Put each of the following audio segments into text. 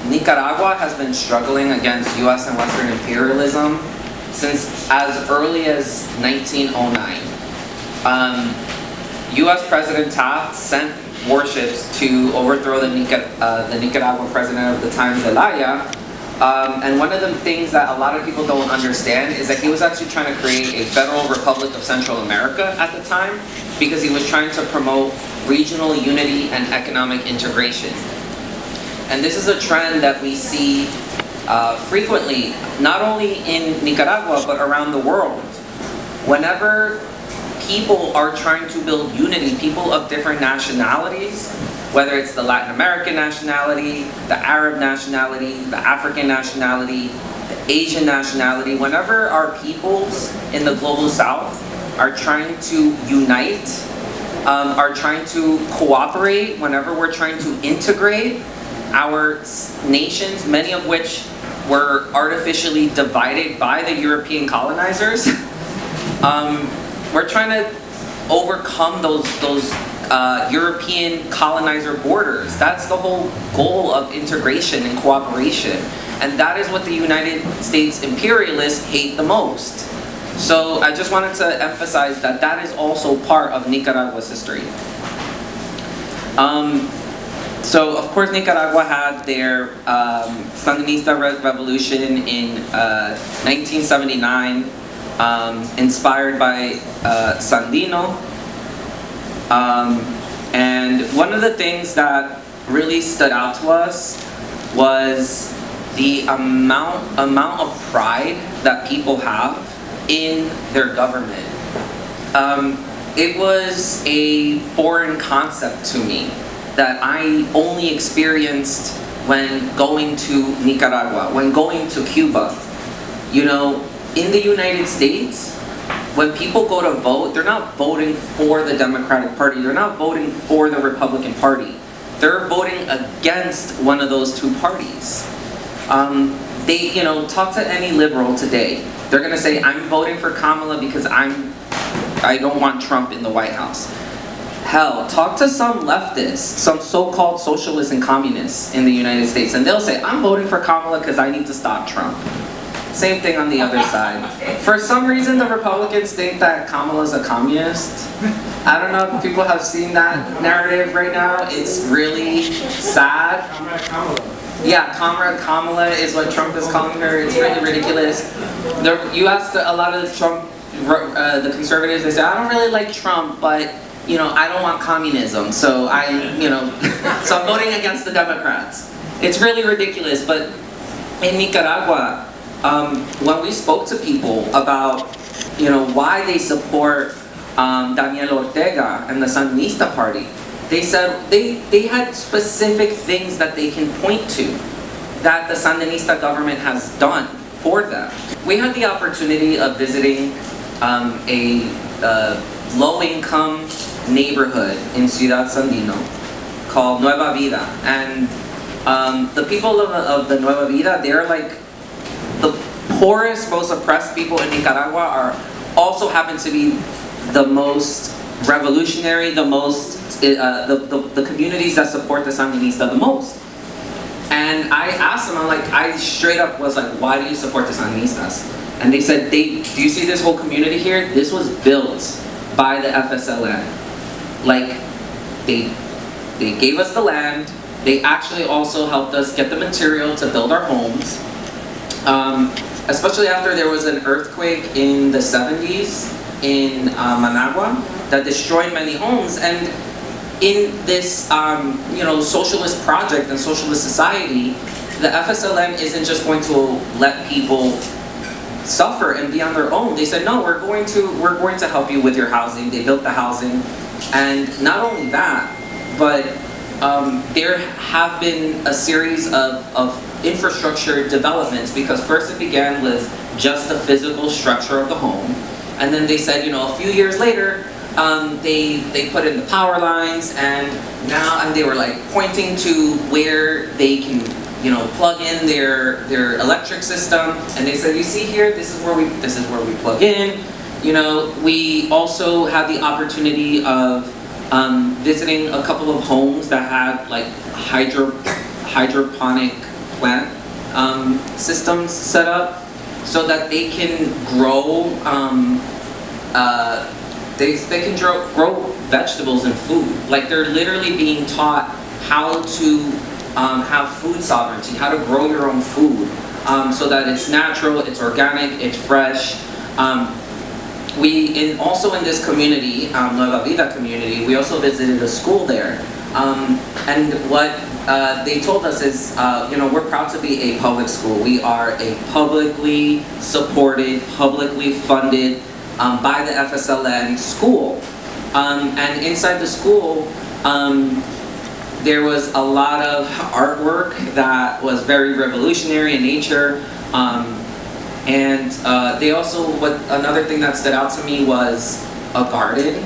Nicaragua has been struggling against U.S. and Western imperialism since as early as 1909. U.S. President Taft sent warships to overthrow the Nicaraguan president of the time, Zelaya. And one of the things that a lot of people don't understand is that he was actually trying to create a federal republic of Central America at the time, because he was trying to promote regional unity and economic integration. And this is a trend that we see frequently, not only in Nicaragua, but around the world. Whenever people are trying to build unity, people of different nationalities, whether it's the Latin American nationality, the Arab nationality, the African nationality, the Asian nationality, whenever our peoples in the global south are trying to unite, are trying to cooperate, whenever we're trying to integrate our nations, many of which were artificially divided by the European colonizers, we're trying to overcome those European colonizer borders. That's the whole goal of integration and cooperation. And that is what the United States imperialists hate the most. So I just wanted to emphasize that that is also part of Nicaragua's history. So of course Nicaragua had their Sandinista revolution in 1979, inspired by Sandino. And one of the things that really stood out to us was the amount of pride that people have in their government. It was a foreign concept to me that I only experienced when going to Nicaragua, when going to Cuba. You know, in the United States, when people go to vote, they're not voting for the Democratic Party, they're not voting for the Republican Party. They're voting against one of those two parties. They, you know, talk to any liberal today. They're gonna say, I'm voting for Kamala because I don't want Trump in the White House. Hell, talk to some leftists, some so-called socialists and communists in the United States, and they'll say, I'm voting for Kamala because I need to stop Trump. Same thing on the other side. For some reason, the Republicans think that Kamala's a communist. I don't know if people have seen that narrative right now. It's really sad. Comrade Kamala. Yeah, Comrade Kamala is what Trump is calling her. It's really ridiculous. You ask a lot of the conservatives, they say, I don't really like Trump, but you know, I don't want communism, so so I'm voting against the Democrats. It's really ridiculous, but in Nicaragua, when we spoke to people about, you know, why they support Daniel Ortega and the Sandinista Party, they said they had specific things that they can point to that the Sandinista government has done for them. We had the opportunity of visiting a low-income neighborhood in Ciudad Sandino called Nueva Vida, and the people of the Nueva Vida, they're like the poorest, most oppressed people in Nicaragua, are also happen to be the most revolutionary, the most the communities that support the Sandinista the most. And I asked them, I straight up was like, why do you support the Sandinistas? And they said, do you see this whole community here? This was built by the FSLN. Like, they gave us the land. They actually also helped us get the material to build our homes. Especially after there was an earthquake in the 70s in Managua that destroyed many homes. And in this socialist project and socialist society, the FSLN isn't just going to let people suffer and be on their own. They said, no, we're going to help you with your housing. They built the housing. And not only that, but there have been a series of infrastructure developments, because first it began with just the physical structure of the home, and then they said, a few years later, they put in the power lines, and they were like pointing to where they can plug in their electric system, and they said, you see here, this is where we plug in. We also had the opportunity of visiting a couple of homes that had like hydroponic plant systems set up so that they can grow they can grow vegetables and food. Like they're literally being taught how to have food sovereignty, how to grow your own food, so that it's natural, it's organic, it's fresh. Also in this community, Nueva Vida community, we also visited a school there. And what they told us is, we're proud to be a public school. We are a publicly supported, publicly funded, by the FSLN school. And inside the school, there was a lot of artwork that was very revolutionary in nature. They also, another thing that stood out to me was a garden.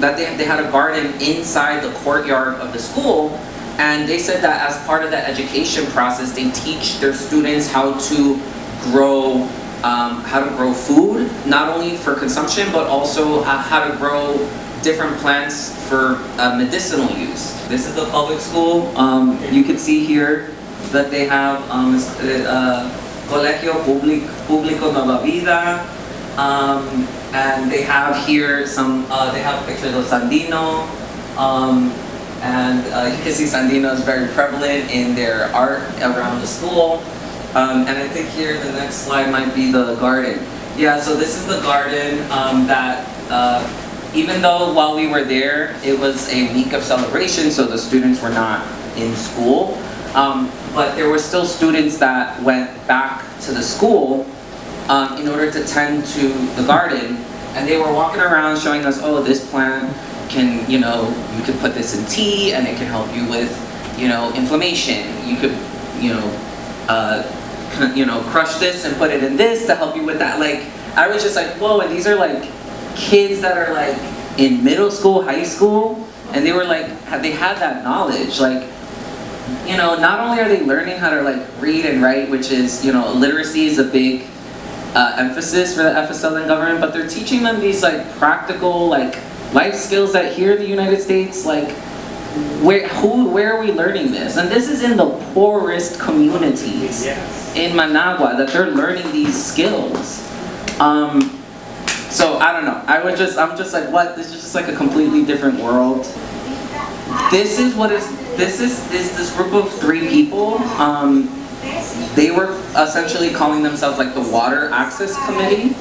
That they had a garden inside the courtyard of the school, and they said that as part of the education process, they teach their students how to grow food, not only for consumption, but also how to grow different plants for medicinal use. This is the public school. You can see here that they have Colegio Público Nueva Vida, and they have here they have pictures of Sandino, you can see Sandino is very prevalent in their art around the school. And I think here the next slide might be the garden. Yeah, so this is the garden that even though while we were there, it was a week of celebration, so the students were not in school. But there were still students that went back to the school in order to tend to the garden, and they were walking around showing us, oh, this plant can, you could put this in tea and it can help you with, inflammation. You could, crush this and put it in this to help you with that. Like, I was just like, whoa, and these are like kids that are like in middle school, high school, and they were like, they had that knowledge. Like, not only are they learning how to like read and write, which is, literacy is a big emphasis for the FSLN government, but they're teaching them these like practical like life skills that here in the United States, like where are we learning this? And this is in the poorest communities in Managua that they're learning these skills. So I don't know. I'm just like, what? This is just like a completely different world. This is this group of 3 people. They were essentially calling themselves like the Water Access Committee,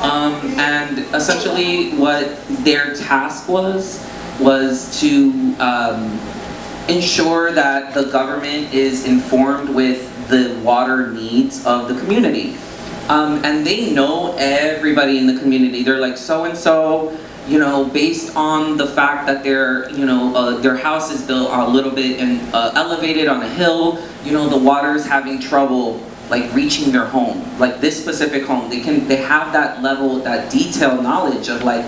and essentially what their task was to ensure that the government is informed with the water needs of the community. And they know everybody in the community. They're like, so-and-so, based on the fact that their house is built a little bit and elevated on a hill, the water is having trouble like reaching their home, like this specific home. They have that level, that detailed knowledge of like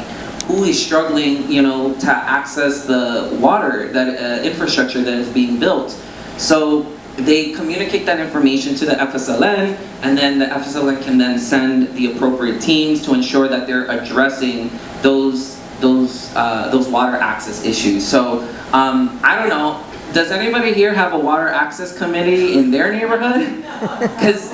who is struggling, to access the water, that infrastructure that is being built. So they communicate that information to the FSLN, and then the FSLN can then send the appropriate teams to ensure that they're addressing those water access issues. So I don't know. Does anybody here have a water access committee in their neighborhood? Because